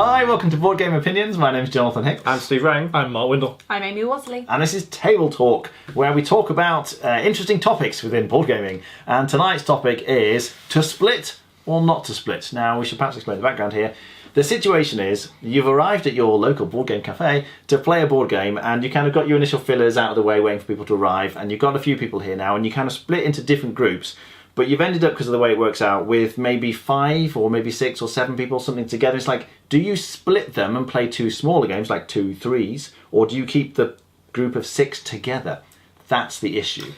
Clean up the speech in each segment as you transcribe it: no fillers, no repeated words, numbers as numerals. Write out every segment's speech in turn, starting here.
Hi, welcome to Board Game Opinions. My name's Jonathan Hicks. I'm Steve Rang. I'm Mark Windle. I'm Amy Worsley. And this is TableTalk, where we talk about interesting topics within board gaming. And tonight's topic is to split or not to split. Now, we should perhaps explain the background here. The situation is, you've arrived at your local board game cafe to play a board game, and you kind of got your initial fillers out of the way waiting for people to arrive, and you've got a few people here now, and you kind of split into different groups. But you've ended up, because of the way it works out, with maybe 5 or maybe 6 or 7 people, something together. It's like, do you split them and play 2 smaller games, like 2 threes, or do you keep the group of 6 together? That's the issue.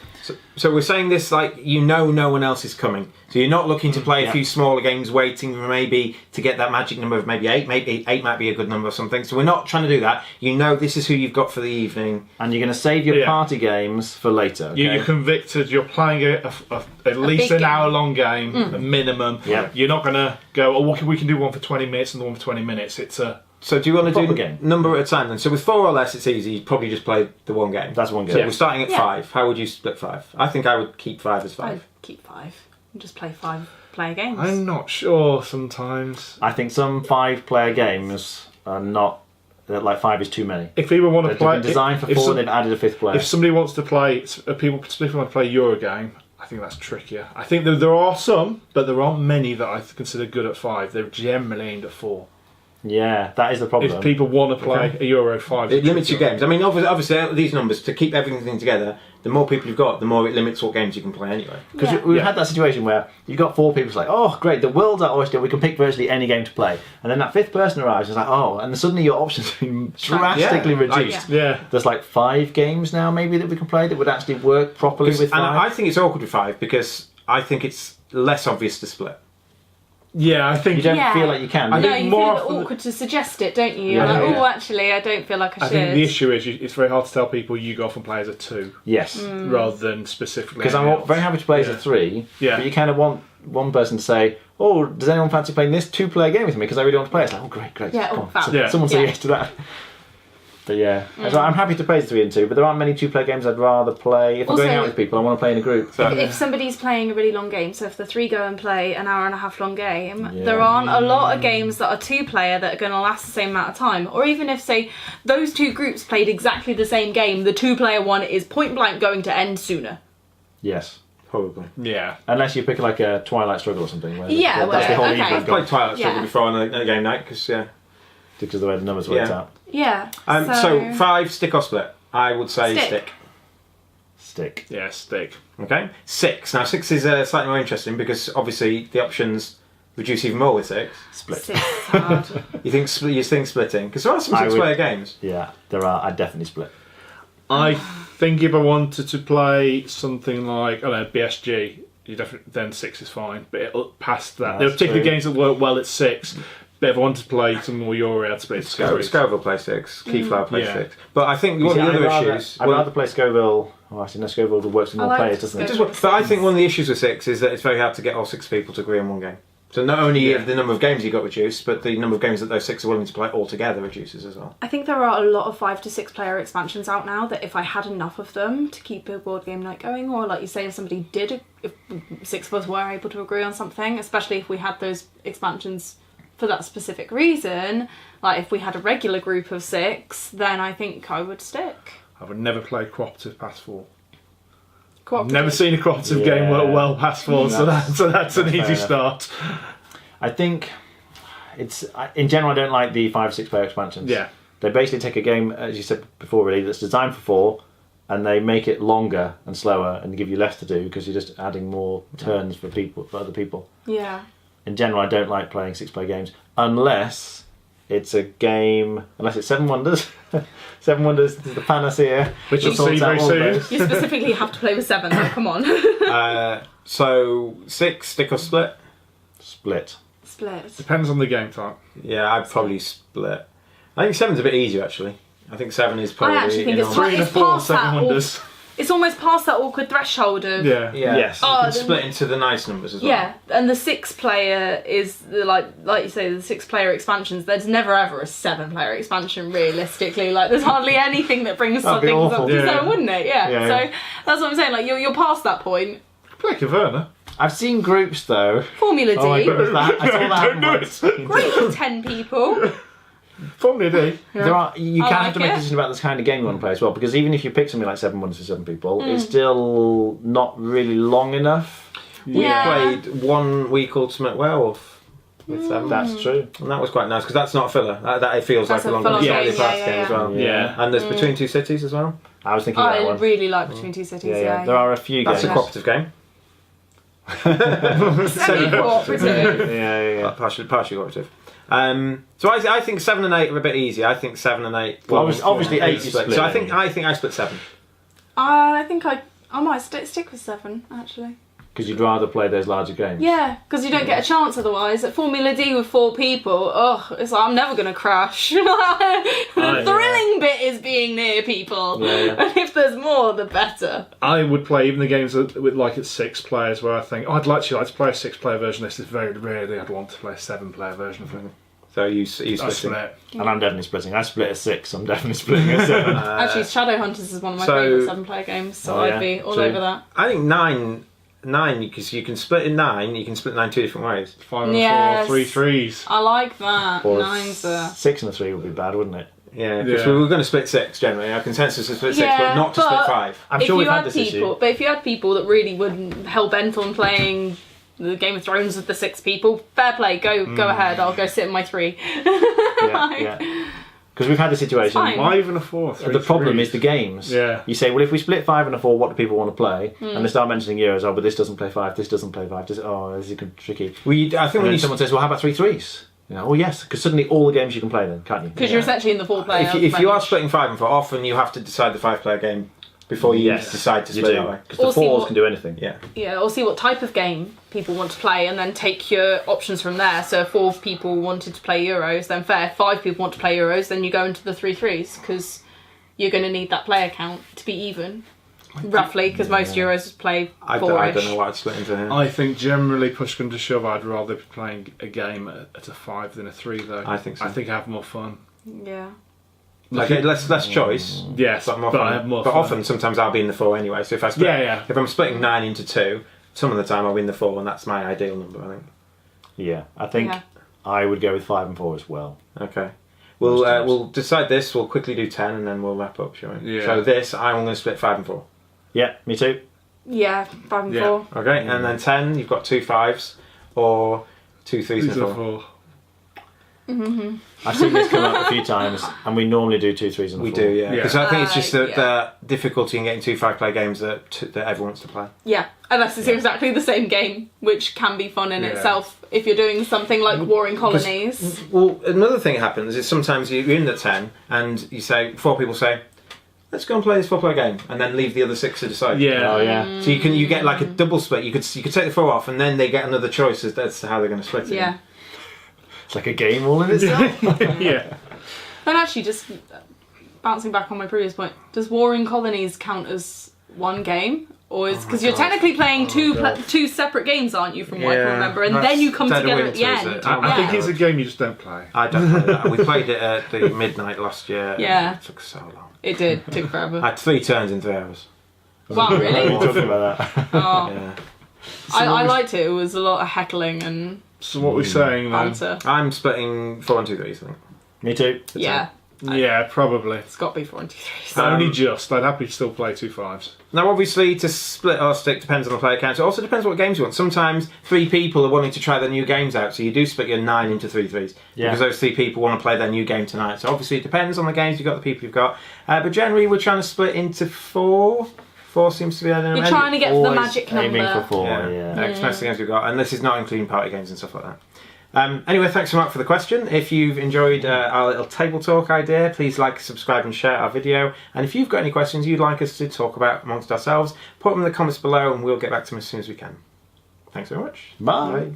So we're saying this like no one else is coming. So you're not looking to play a few smaller games, waiting for maybe to get that magic number of maybe 8. Maybe 8 might be a good number or something. So we're not trying to do that. You know this is who you've got for the evening. And you're going to save your party games for later. Okay? You're convicted. You're playing at least an hour-long game, a minimum. Yeah. You're not going to go, oh, we can do one for 20 minutes and the one for 20 minutes. It's a... So do you want to do game. Number at a time then? So with 4 or less, it's easy. You'd probably just play the one game. That's one game. So we're starting at 5. How would you split 5? I think I would keep 5 as 5. I'd keep 5 and just play 5-player games. I'm not sure sometimes. I think some 5-player games are not, like 5 is too many. If people want to They've play... been designed for 4 and they've added a 5th player. If somebody wants to play... People particularly want to play Eurogame, I think that's trickier. I think that there are some, but there aren't many that I consider good at 5. They're generally aimed at 4. Yeah, that is the problem. If people want to play a Euro 5... It limits your games. I mean, obviously, these numbers, to keep everything together, the more people you've got, the more it limits what games you can play anyway. Because we've had that situation where you've got 4 people, it's like, oh, great, the world's our oyster, we can pick virtually any game to play. And then that 5th person arrives, and it's like, oh, and suddenly your options have been drastically reduced. Yeah. There's like 5 games now, maybe, that we can play that would actually work properly with 5. And I think it's awkward with 5 because I think it's less obvious to split. Yeah, I think... You don't feel like you can. No, think you more feel a bit often- awkward to suggest it, don't you? Yeah. You're like, Yeah. oh, actually, I don't feel like I should. I think the issue is it's very hard to tell people you go off and play as a 2 Yes. rather than specifically... Because I'm very happy to play as a 3, but you kind of want one person to say, oh, does anyone fancy playing this 2-player game with me? Because I really want to play it. It's like, oh, great. Yeah, Come on. fab. Yeah. Someone say yes to that. But yeah, so I'm happy to play 3 and 2, but there aren't many 2-player games I'd rather play. If I'm Also, going out with people, I want to play in a group. So. If somebody's playing a really long game, so if the 3 go and play an hour and a half long game, Yeah. there aren't a lot of games that are 2-player that are going to last the same amount of time. Or even if, say, those 2 groups played exactly the same game, the 2-player one is point blank going to end sooner. Yes. Probably. Yeah. Unless you pick like a Twilight Struggle or something. Where Yeah, that's the whole okay. evening I've played Twilight Struggle Yeah. before on a game night because because of the way the numbers worked out. Yeah. So 5, stick or split? I would say stick. Stick. Yeah, stick. Okay. 6. Now 6 is slightly more interesting because obviously the options reduce even more with 6. Split. 6 is hard. You think splitting? Because there are some I 6-player would- games. Yeah, there are. I'd definitely split. I think if I wanted to play something like, I don't know, BSG, then 6 is fine. But past that, there are That's particular true. games that work well at 6. But if I wanted to play some more Euro, I'd split it to 3. Scoville plays 6. Keyflower plays Yeah. 6. But I think one of the other issues... I'd rather play Scoville. Oh, actually, no, Scoville works with I more like players, doesn't it? Scoville. But I think one of the issues with 6 is that it's very hard to get all 6 people to agree on one game. So not only the number of games you got reduced, but the number of games that those 6 are willing to play altogether reduces as well. I think there are a lot of 5 to 6 player expansions out now that if I had enough of them to keep a board game night going, or like you say, if somebody did, if 6 of us were able to agree on something, especially if we had those expansions for that specific reason, like if we had a regular group of 6, then I think I would stick. I would never play cooperative past 4. Cooperative. Never seen a cooperative game work well past 4, so that's an easy start. I think it's... In general, I don't like the 5 or 6-player expansions. Yeah. They basically take a game, as you said before, really, that's designed for 4, and they make it longer and slower and give you less to do because you're just adding more turns for other people. Yeah. In general, I don't like playing 6-player games unless it's a game. Unless it's 7 Wonders. 7 Wonders is the panacea. Which you'll sorts see out very all soon. those. You specifically have to play with 7, so come on. So 6, stick or split? Split. Split. Depends on the game type. Yeah, I'd probably split. I think 7's a bit easier actually. I think 7 is probably... I actually think it's enormous. 3 and a it's 4, past 7 that Wonders. It's almost past that awkward threshold of... Yeah. Yeah. Yes. You Oh, can then- split into the nice numbers as well. Yeah, and the 6-player is like you say, the 6-player expansions. There's never ever a 7-player expansion realistically. Like there's hardly anything that brings That'd be something up awful. to Yeah. 7, wouldn't it? Yeah. Yeah, So yeah. that's what I'm saying. Like you're past that point. Play Caverna. I've seen groups though. Formula D. Oh my goodness, I saw that Don't happen do once. it. Great with 10 people. Formula D. There are you I can like have to make it. a decision about this kind of game you want to play as well, because even if you pick something like 7 Wonders for 7 people, it's still not really long enough. We Yeah. played 1 week Ultimate Werewolf with them. That's true. And that was quite nice because that's not a filler. That it feels That's like a a longer full-on story game, class yeah, game yeah, as well. Yeah. And there's Between Two Cities as well. I was thinking that I one. really like Between Two Cities. Yeah. There are a few That's games. a cooperative game. Semi-cooperative. Yeah. Partially cooperative. So I think 7 and 8 are a bit easier. I think 7 and 8. Well, obviously 8 is split. So I think I split 7. I think I might stick with 7 actually. Because you'd rather play those larger games. Yeah, because you don't get a chance otherwise. At Formula D with 4 people, it's like I'm never gonna crash. The thrilling bit is being near people, Yeah. and if there's more, the better. I would play even the games with like it's 6 players where I think I'd like to play a 6-player version. This is very rarely I'd want to play a 7-player version of it. So you I split split. And I'm definitely splitting. I split a 6, I'm definitely splitting a 7. Actually, Shadowhunters is one of my so- favourite 7-player games, so Oh, yeah. I'd be all True. over that. I think 9 because you can split in 9. You can split 9 2 different ways. 5 and Yes. 4, 3 threes. I like that. Or 9's a... 6 and a 3 would be bad, wouldn't it? Yeah, because Yeah. we were going to split 6 generally. Our consensus is split 6, but not to split 5. I'm sure we've had this issue. But if you had people that really wouldn't hell bent on playing the Game of Thrones with the 6 people, fair play, go ahead. I'll go sit in my 3. Yeah. Because we've had the situation. fine. 5 and a 4. 3 The problem threes. is the games. Yeah. You say, well, if we split 5 and a 4, what do people want to play? And they start mentioning Euros. Oh, but this doesn't play 5. This doesn't play 5. This is tricky. I think And when then someone says, well, how about 3 threes? You know, oh yes, because suddenly all the games you can play then, can't you? Because you're essentially in the 4-player. if you are range. splitting 5 and 4, often you have to decide the 5-player game before you decide to you split do. that way. Because the Or see 4s what- can do anything. Yeah. Yeah, or see what type of game people want to play and then take your options from there. So if 4 people wanted to play Euros, then fair. 5 people want to play Euros, then you go into the 3-3s because you're going to need that player count to be even, roughly, because most Euros play 4-ish. I don't know what I'd split into here. I think generally push come to shove, I'd rather be playing a game at a 5 than a 3 though. I think so. I think I have more fun. Yeah. Okay, less choice. Yes, But, more but fun. I have more but fun. often, sometimes I'll be in the 4 anyway. So if I split, Yeah. if I'm splitting 9 into 2, some of the time I'll be in the 4, and that's my ideal number, I think. Yeah, I think Yeah. I would go with 5 and 4 as well. Okay. Most times. We'll decide this. We'll quickly do 10, and then we'll wrap up, shall we? Yeah. So this, I'm going to split 5 and 4. Yeah, me too. Yeah, 5 and Yeah. 4. Okay, and then 10, you've got 2 5s or 2 3s and These are 4. 4. I've seen this come up a few times, and we normally do 2 3s and a 4. We do, yeah. Because I think it's just Yeah. the difficulty in getting 2 5-player games that everyone wants to play. Yeah, unless it's exactly the same game, which can be fun in Yeah. itself if you're doing something like Warring Colonies. Well, another thing that happens is sometimes you're in the 10 and you say, 4 people say, let's go and play this 4-player game, and then leave the other 6 to decide. Yeah. Oh, yeah. So you get like a double split. You could take the 4 off, and then they get another choice as to how they're going to split it. Yeah. It's like a game all in itself. Yeah. And actually, just bouncing back on my previous point, does Warring Colonies count as one game? Or is because you're technically playing two separate games, aren't you? From what I Yeah, can remember, and that's then you come Dead of together at the Winter, is end. it? I think Yeah. it's a game you just don't play. I don't play that. We played it at the midnight last year. and Yeah. It took so long. It did. Took forever. I had 3 turns in 3 hours. Wow, What are really? you talking about that? Oh, Yeah. I liked it. It was a lot of heckling and So what we're saying then? banter. I'm splitting 4 and 2 3s, I think. Me too. Yeah, Yeah, probably. it's got to be 4 and 2 3s. Only just. I'd happily still play 2 5s. Now, obviously, to split or stick depends on the player count. It also depends what games you want. Sometimes 3 people are wanting to try their new games out, so you do split your 9 into 3 3s. Yeah. Because those 3 people want to play their new game tonight. So obviously, it depends on the games you've got, the people you've got. But generally, we're trying to split into 4. 4 seems to be the You're trying to get to the magic Aiming number. for 4, yeah. Express the games we've got, and this is not including party games and stuff like that. Anyway, thanks so much for the question. If you've enjoyed our little table talk idea, please like, subscribe and share our video. And if you've got any questions you'd like us to talk about amongst ourselves, put them in the comments below and we'll get back to them as soon as we can. Thanks very much. Bye. Bye.